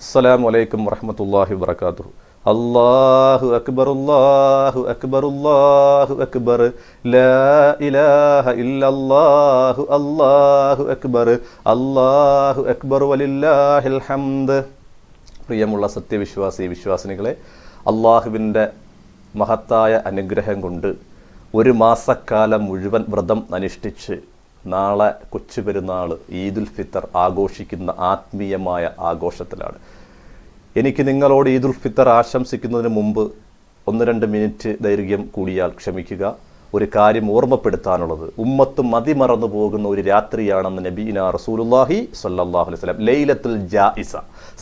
അസ്സലാമു അലൈക്കും വറഹ്മത്തുള്ളാഹി വബറകാതുഹു. അല്ലാഹു അക്ബർ അല്ലാഹു അക്ബർ അല്ലാഹു അക്ബർ ലാ ഇലാഹ ഇല്ലല്ലാഹു അല്ലാഹു അക്ബർ വലില്ലാഹിൽ ഹംദ്. പ്രിയമുള്ള വിശ്വാസിനികളെ, അള്ളാഹുവിൻ്റെ മഹത്തായ അനുഗ്രഹം കൊണ്ട് ഒരു മാസക്കാലം മുഴുവൻ വ്രതം അനുഷ്ഠിച്ച് നാളെ കൊച്ചുപെരുന്നാൾ ഈദുൽ ഫിത്തർ ആഘോഷിക്കുന്ന ആത്മീയമായ ആഘോഷത്തിലാണ്. എനിക്ക് നിങ്ങളോട് ഈദുൽ ഫിത്തർ ആശംസിക്കുന്നതിന് മുമ്പ് 1-2 മിനിറ്റ് ദൈർഘ്യം കൂടിയാൽ ക്ഷമിക്കുക. ഒരു കാര്യം ഓർമ്മപ്പെടുത്താനുള്ളത്, ഉമ്മത്ത് മതിമറന്നു പോകുന്ന ഒരു രാത്രിയാണെന്ന് നബീന റസൂലുള്ളാഹി സ്വല്ലല്ലാഹു അലൈഹി വസല്ലം ലൈലത്തുൽ ജായിസ,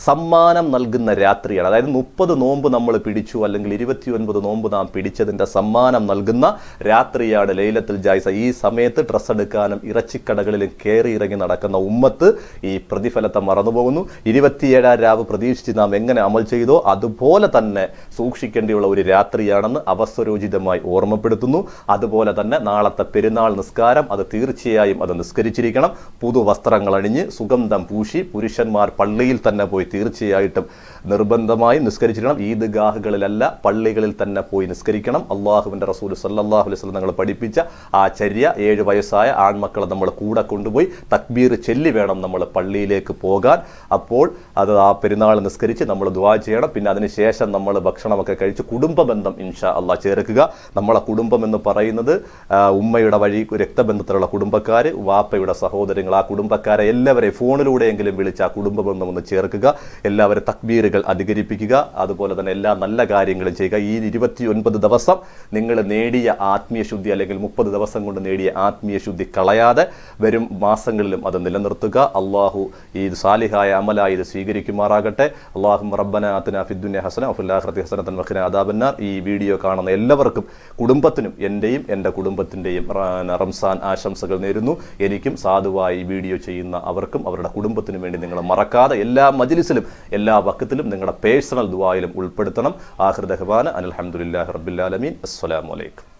സമ്മാനം നൽകുന്ന രാത്രിയാണ്. അതായത് 30 നോമ്പ് നമ്മൾ പിടിച്ചു, അല്ലെങ്കിൽ 29 നോമ്പ് നാം പിടിച്ചതിൻ്റെ സമ്മാനം നൽകുന്ന രാത്രിയാണ് ലൈലത്തുൽ ജായിസ. ഈ സമയത്ത് ഡ്രസ്സ് എടുക്കാനും ഇറച്ചിക്കടകളിലും കയറി ഇറങ്ങി നടക്കുന്ന ഉമ്മത്ത് ഈ പ്രതിഫലത്തെ മറന്നുപോകുന്നു. 27-ാം രാവ് പ്രതീക്ഷിച്ച് നാം എങ്ങനെ അമൽ ചെയ്തോ അതുപോലെ തന്നെ സൂക്ഷിക്കേണ്ടിയുള്ള ഒരു രാത്രിയാണെന്ന് അവസരോചിതമായി ഓർമ്മപ്പെടുത്തുന്നു. അതുപോലെ തന്നെ നാളത്തെ പെരുന്നാൾ നിസ്കാരം അത് തീർച്ചയായും അത് നിസ്കരിച്ചിരിക്കണം. പുതുവസ്ത്രങ്ങൾ അണിഞ്ഞ് സുഗന്ധം പൂശി പുരുഷന്മാർ പള്ളിയിൽ തന്നെ പോയി തീർച്ചയായിട്ടും നിർബന്ധമായി നിസ്കരിച്ചിരിക്കണം. ഈദ്ഗാഹുകളിലല്ല, പള്ളികളിൽ തന്നെ പോയി നിസ്കരിക്കണം. അള്ളാഹുവിൻ്റെ റസൂൽ സല്ലല്ലാഹു അലൈഹി വസല്ലം ഞങ്ങൾ പഠിപ്പിച്ച ആ ചര്യ, 7 വയസ്സായ ആൺമക്കളെ നമ്മൾ കൂടെ കൊണ്ടുപോയി തക്ബീർ ചൊല്ലി വേണം നമ്മൾ പള്ളിയിലേക്ക് പോകാൻ. അപ്പോൾ അത് ആ പെരുന്നാൾ നിസ്കരിച്ച് നമ്മൾ ദുആ ചെയ്യണം. പിന്നെ അതിനുശേഷം നമ്മൾ ഭക്ഷണമൊക്കെ കഴിച്ച് കുടുംബ ബന്ധം ഇൻഷാ അള്ളാഹ് ചേർക്കുക. നമ്മളെ കുടുംബം എന്ന് പറയുന്നത് ഉമ്മയുടെ വഴി രക്തബന്ധത്തിലുള്ള കുടുംബക്കാർ, വാപ്പയുടെ സഹോദരങ്ങൾ, ആ കുടുംബക്കാരെ എല്ലാവരെയും ഫോണിലൂടെയെങ്കിലും വിളിച്ച് ആ കുടുംബ ബന്ധം ഒന്ന് ചേർക്കുക. എല്ലാവരും തക്ബീറുകൾ അധികരിപ്പിക്കുക. അതുപോലെ തന്നെ എല്ലാ നല്ല കാര്യങ്ങളും ചെയ്യുക. ഈ 29 ദിവസം നിങ്ങൾ നേടിയ ആത്മീയ ശുദ്ധി, അല്ലെങ്കിൽ 30 ദിവസം കൊണ്ട് നേടിയ ആത്മീയ ശുദ്ധി കളയാതെ വരും മാസങ്ങളിലും അത് നിലനിർത്തുക. അള്ളാഹു ഈ സാലിഹായ അമലായി ഇത് സ്വീകരിക്കുമാറാകട്ടെ. അല്ലാഹുമ്മ റബ്ബനാ ആതിനാ ഫിദ്ദുനിയ ഹസന വഫിൽ ആഖിറതി ഹസനതൻ വഖിനാ അദാബന്നാർ. ഈ വീഡിയോ കാണുന്ന എല്ലാവർക്കും, കുടുംബത്തിനും എൻ്റെയും എൻ്റെ കുടുംബത്തിൻ്റെയും റംസാൻ ആശംസകൾ നേരുന്നു. എനിക്കും സാധുവായി വീഡിയോ ചെയ്യുന്ന അവർക്കും അവരുടെ കുടുംബത്തിനും വേണ്ടി നിങ്ങൾ മറക്കാതെ എല്ലാ മജ്ലിസിലും എല്ലാ വഖത്തിലും നിങ്ങളുടെ പേഴ്സണൽ ദുആയിലും ഉൾപ്പെടുത്തണം. ആഖിർ ദഅ്വാന അൽഹംദുലില്ലാഹി റബ്ബിൽ ആലമീൻ. അസ്സലാമു അലൈക്കും.